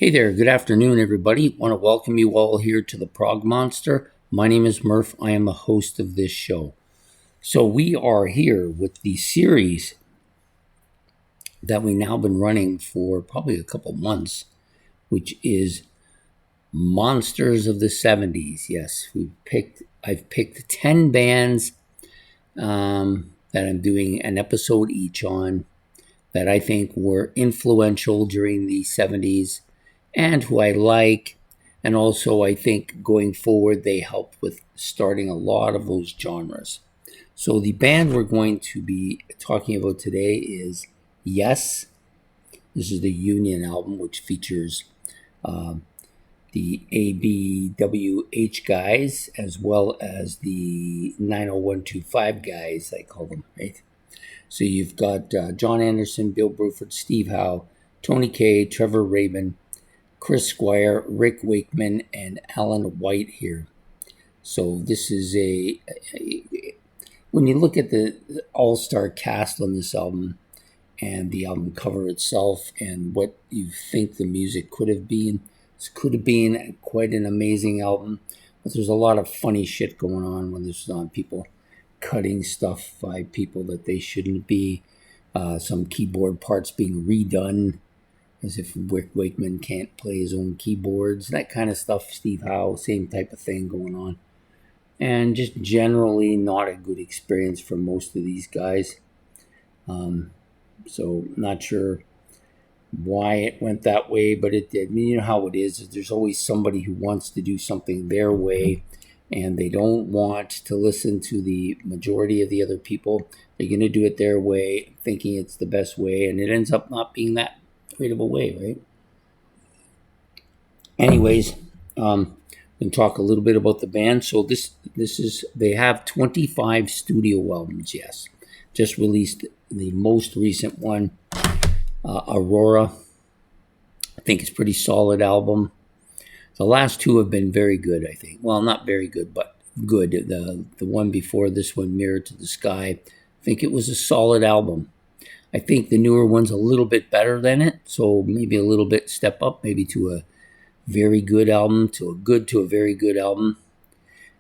Hey there, good afternoon, everybody. Want to welcome you all here to the Prog Monster. My name is Murph. I am the host of this show. So we are here with the series that we've now been running for probably a couple months, which is Monsters of the 70s. Yes, I've picked 10 bands that I'm doing an episode each on that I think were influential during the 70s and who I like. And also, I think going forward, they helped with starting a lot of those genres. So, the band we're going to be talking about today is Yes. This is the Union album, which features the ABWH guys as well as the 90125 guys, I call them, right? So you've got John Anderson, Bill Bruford, Steve Howe, Tony Kaye, Trevor Rabin, Chris Squire, Rick Wakeman, and Alan White here. So this is when you look at the all-star cast on this album and the album cover itself and what you think the music could have been, this could have been quite an amazing album. But there's a lot of funny shit going on when there's people cutting stuff by people that they shouldn't be. Some keyboard parts being redone as if Rick Wakeman can't play his own keyboards, that kind of stuff. Steve Howe, same type of thing going on. And just generally not a good experience for most of these guys. So not sure why it went that way, but it did. I mean, you know how it is there's always somebody who wants to do something their way and they don't want to listen to the majority of the other people. They're going to do it their way, thinking it's the best way, and it ends up not being that great of a way, right? Anyways, we can talk a little bit about the band. So they have 25 studio albums, yes. Just released the most recent one, Aurora. I think it's a pretty solid album. The last two have been very good, I think. Well, not very good, but good. The one before this one, Mirror to the Sky, I think it was a solid album. I think the newer one's a little bit better than it, so maybe a little bit step up, maybe to a very good album, to a very good album.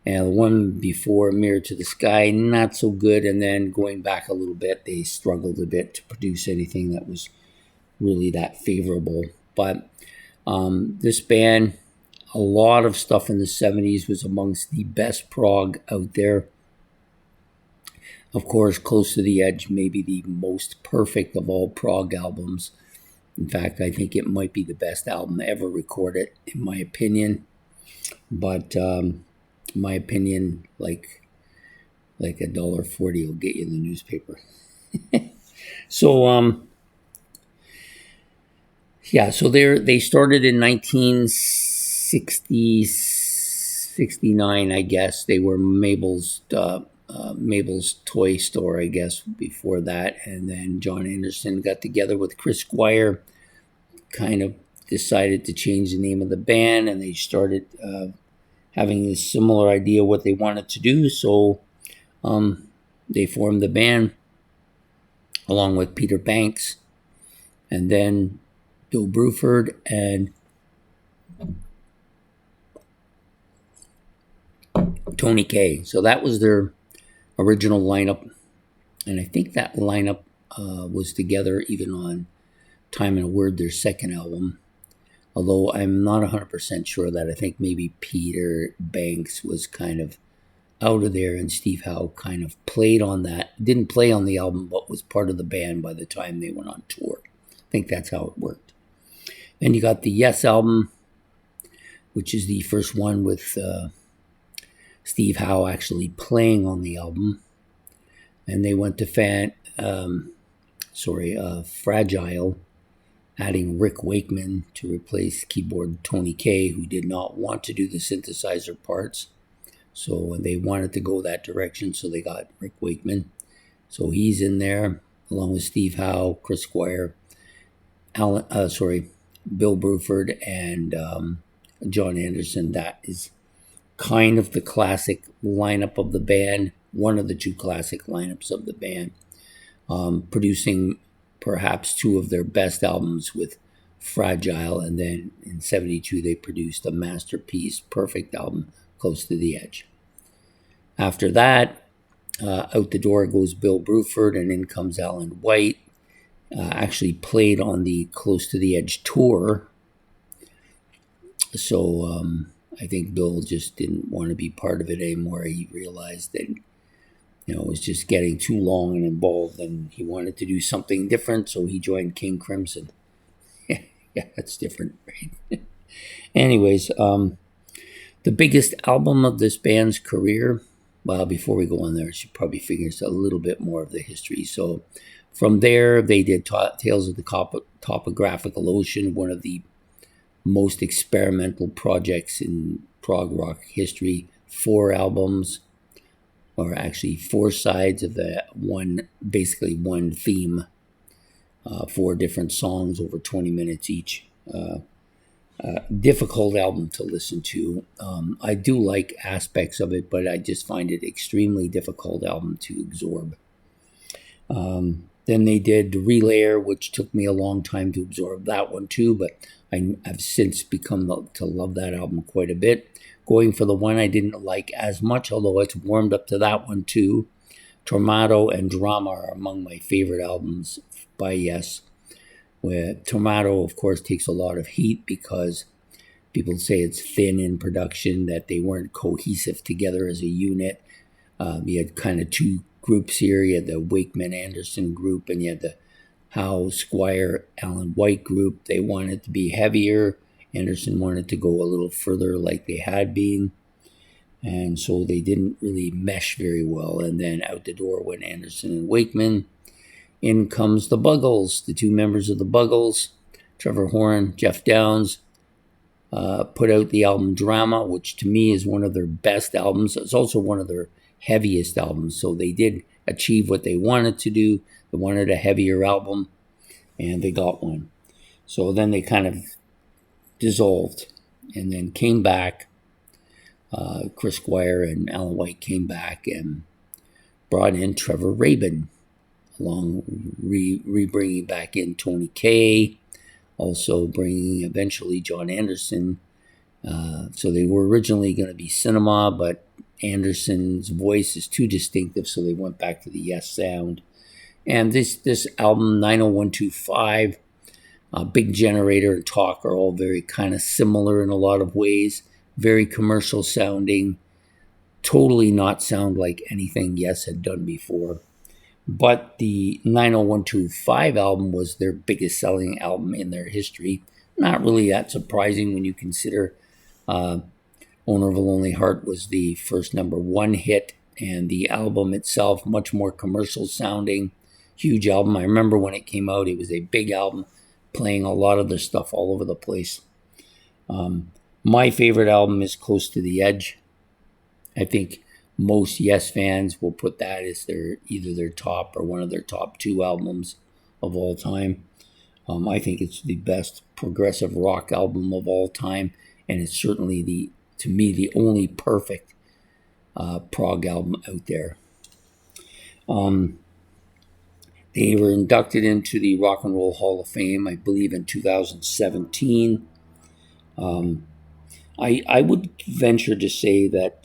And the one before, Mirror to the Sky, not so good. And then going back a little bit, they struggled a bit to produce anything that was really that favorable. But this band, a lot of stuff in the 70s was amongst the best prog out there. Of course, Close to the Edge, maybe the most perfect of all prog albums. In fact, I think it might be the best album ever recorded, in my opinion. But my opinion, like $1.40 will get you in the newspaper. So, so they started in 1969, I guess. They were Mabel's toy store, I guess, before that. And then John Anderson got together with Chris Squire, kind of decided to change the name of the band, and they started having a similar idea what they wanted to do. So they formed the band along with Peter Banks, and then Bill Bruford and Tony Kaye. So that was their original lineup, and I think that lineup was together even on Time and a Word, their second album, although I'm not 100% sure of that. I think maybe Peter Banks was kind of out of there and Steve Howe kind of played on that, didn't play on the album, but was part of the band by the time they went on tour. I think that's how it worked. Then you got the Yes album, which is the first one with Steve Howe actually playing on the album. And they went to Fragile, adding Rick Wakeman to replace keyboard Tony Kaye, who did not want to do the synthesizer parts. So they wanted to go that direction, so they got Rick Wakeman. So he's in there, along with Steve Howe, Chris Squire, Bill Bruford, and John Anderson. That is kind of the classic lineup of the band, one of the two classic lineups of the band, producing perhaps two of their best albums with Fragile, and then in in 72, they produced a masterpiece, perfect album, Close to the Edge. After that, out the door goes Bill Bruford, and in comes Alan White. Actually played on the Close to the Edge tour. So I think Bill just didn't want to be part of it anymore. He realized that it was just getting too long and involved, and he wanted to do something different, so he joined King Crimson. Yeah, that's different, right? Anyways, the biggest album of this band's career, well, before we go on there, I should probably figure out a little bit more of the history. So from there, they did Tales of the Topographical Ocean, one of the most experimental projects in prog rock history. 4 albums, or actually 4 sides of the basically one theme. 4 different songs over 20 minutes each. Difficult album to listen to. I do like aspects of it, but I just find it extremely difficult album to absorb. Then they did Relayer, which took me a long time to absorb that one too, but I've since become to love that album quite a bit. Going for the one I didn't like as much, although it's warmed up to that one too. Tormato and Drama are among my favorite albums by Yes. Where Tormato, of course, takes a lot of heat because people say it's thin in production, that they weren't cohesive together as a unit. You had kind of 2 groups here. You had the Wakeman-Anderson group, and you had the Howe, Squire, Alan White group. They wanted to be heavier. Anderson wanted to go a little further like they had been. And so they didn't really mesh very well. And then out the door went Anderson and Wakeman. In comes the Buggles, the 2 members of the Buggles, Trevor Horn, Jeff Downes, put out the album Drama, which to me is one of their best albums. It's also one of their heaviest albums. So they did achieve what they wanted to do. They wanted a heavier album, and they got one. So then they kind of dissolved and then came back. Chris Squire and Alan White came back and brought in Trevor Rabin, along re-bringing back in Tony Kaye, also bringing eventually John Anderson. So they were originally going to be Cinema, but Anderson's voice is too distinctive, so they went back to the Yes sound. And this album, 90125, Big Generator and Talk are all very kind of similar in a lot of ways. Very commercial sounding, totally not sound like anything Yes had done before. But the 90125 album was their biggest selling album in their history. Not really that surprising when you consider Owner of a Lonely Heart was the first #1 hit, and the album itself much more commercial sounding. Huge album. I remember when it came out, it was a big album, playing a lot of their stuff all over the place. My favorite album is Close to the Edge. I think most Yes fans will put that as either their top or one of their top 2 albums of all time. I think it's the best progressive rock album of all time, and it's certainly to me the only perfect prog album out there. They were inducted into the Rock and Roll Hall of Fame, I believe, in 2017. I would venture to say that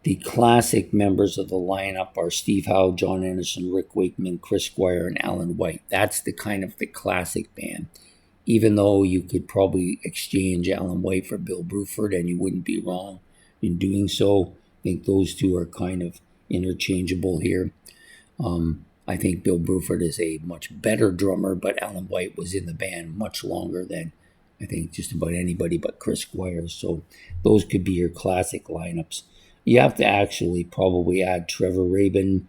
the classic members of the lineup are Steve Howe, John Anderson, Rick Wakeman, Chris Squire, and Alan White. That's the classic band. Even though you could probably exchange Alan White for Bill Bruford, and you wouldn't be wrong in doing so. I think those 2 are kind of interchangeable here. I think Bill Bruford is a much better drummer, but Alan White was in the band much longer than I think just about anybody but Chris Squire. So those could be your classic lineups. You have to actually probably add Trevor Rabin,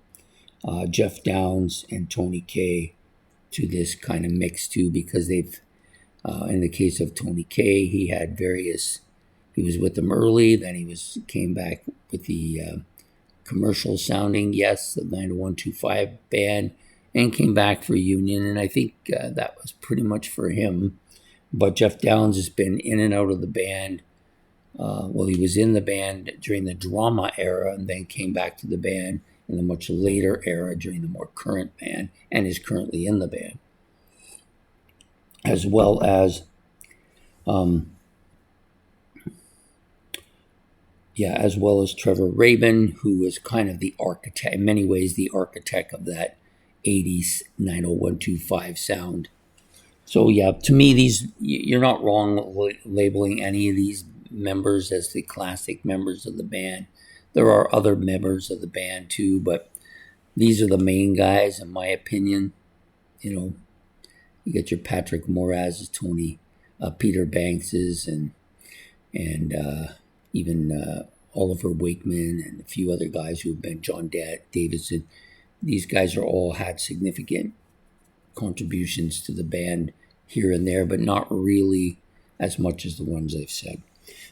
Jeff Downes, and Tony Kaye to this kind of mix too, because they've, in the case of Tony Kaye, he was with them early, then he came back with the commercial sounding Yes, the 90125 band, and came back for Union, and I think that was pretty much for him. But Jeff Downes has been in and out of the band. He was in the band during the Drama era and then came back to the band in the much later era during the more current band, and is currently in the band. As well as Yeah, as well as Trevor Rabin, who is kind of the architect, in many ways, the architect of that 80s 90125 sound. So, yeah, to me, you're not wrong labeling any of these members as the classic members of the band. There are other members of the band too, but these are the main guys, in my opinion. You know, you get your Patrick Moraz's, Tony, Peter Banks's, and even Oliver Wakeman and a few other guys who have been John Davidson. These guys are all had significant contributions to the band here and there, but not really as much as the ones I've said.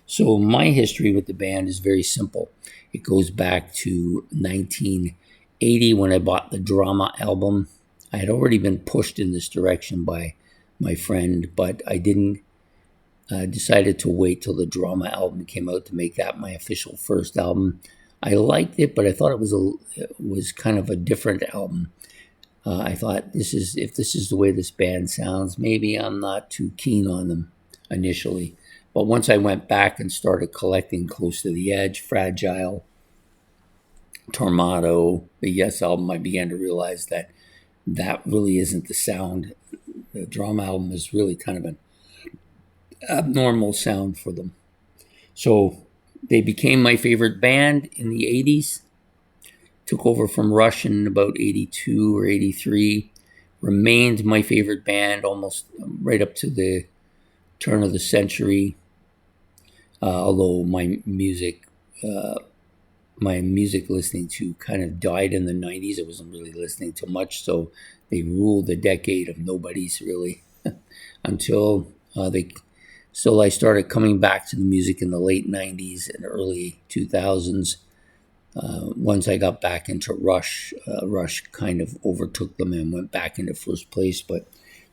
So my history with the band is very simple. It goes back to 1980 when I bought the Drama album. I had already been pushed in this direction by my friend, but I didn't decided to wait till the Drama album came out to make that my official first album. I liked it, but I thought it was kind of a different album. I thought if this is the way this band sounds, maybe I'm not too keen on them initially. But once I went back and started collecting Close to the Edge, Fragile, Tormato, the Yes album, I began to realize that really isn't the sound. The Drama album is really kind of an abnormal sound for them. So they became my favorite band in the 80s. Took over from Rush in about 82 or 83. Remained my favorite band almost right up to the turn of the century. Although my music listening to kind of died in the 90s. I wasn't really listening to much, so they ruled the decade of nobodies really until I started coming back to the music in the late 90s and early 2000s. Once I got back into Rush, Rush kind of overtook them and went back into first place. But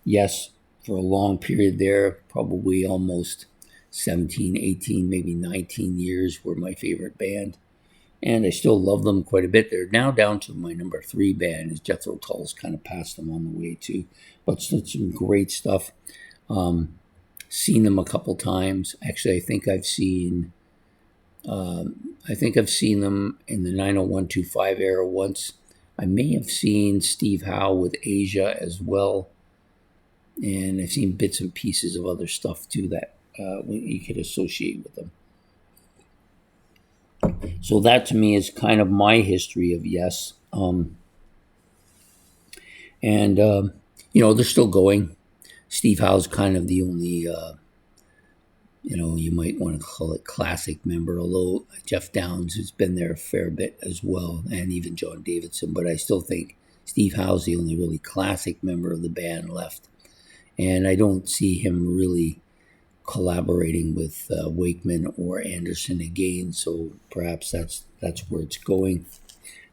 yes, for a long period there, probably almost 17, 18, maybe 19 years were my favorite band. And I still love them quite a bit. They're now down to my number 3 band, as Jethro Tull's kind of passed them on the way too. But some great stuff. Seen them a couple times. Actually, I think I've seen them in the 90125 era once. I may have seen Steve Howe with Asia as well. And I've seen bits and pieces of other stuff too that you could associate with them. So that to me is kind of my history of Yes. They're still going. Steve Howe's kind of the only, you might want to call it classic member, although Jeff Downes has been there a fair bit as well, and even John Davidson. But I still think Steve Howe's the only really classic member of the band left. And I don't see him really collaborating with Wakeman or Anderson again, so perhaps that's where it's going.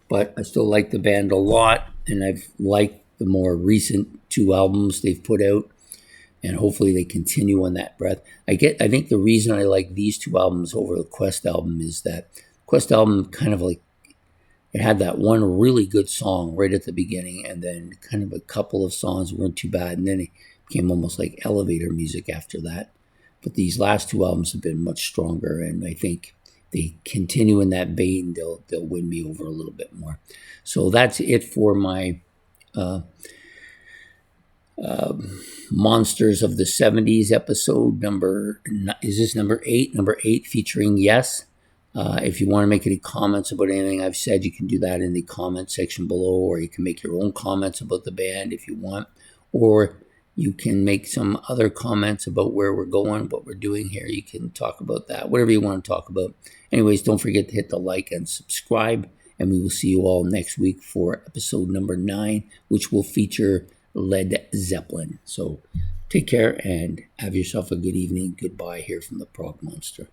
But I still like the band a lot, and I've liked the more recent 2 albums they've put out, and hopefully they continue on that breath. I think the reason I like these 2 albums over the Quest album is that Quest album kind of like it had that one really good song right at the beginning, and then kind of a couple of songs weren't too bad, and then it became almost like elevator music after that. But these last 2 albums have been much stronger, and I think they continue in that vein, they'll win me over a little bit more. So that's it for my Monsters of the 70s episode. Number 8? Number 8 featuring Yes. If you want to make any comments about anything I've said, you can do that in the comment section below, or you can make your own comments about the band if you want, or you can make some other comments about where we're going, what we're doing here. You can talk about that, whatever you want to talk about. Anyways, don't forget to hit the like and subscribe, and we will see you all next week for episode number 9, which will feature Led Zeppelin. So take care and have yourself a good evening. Goodbye here from the Prog Monster.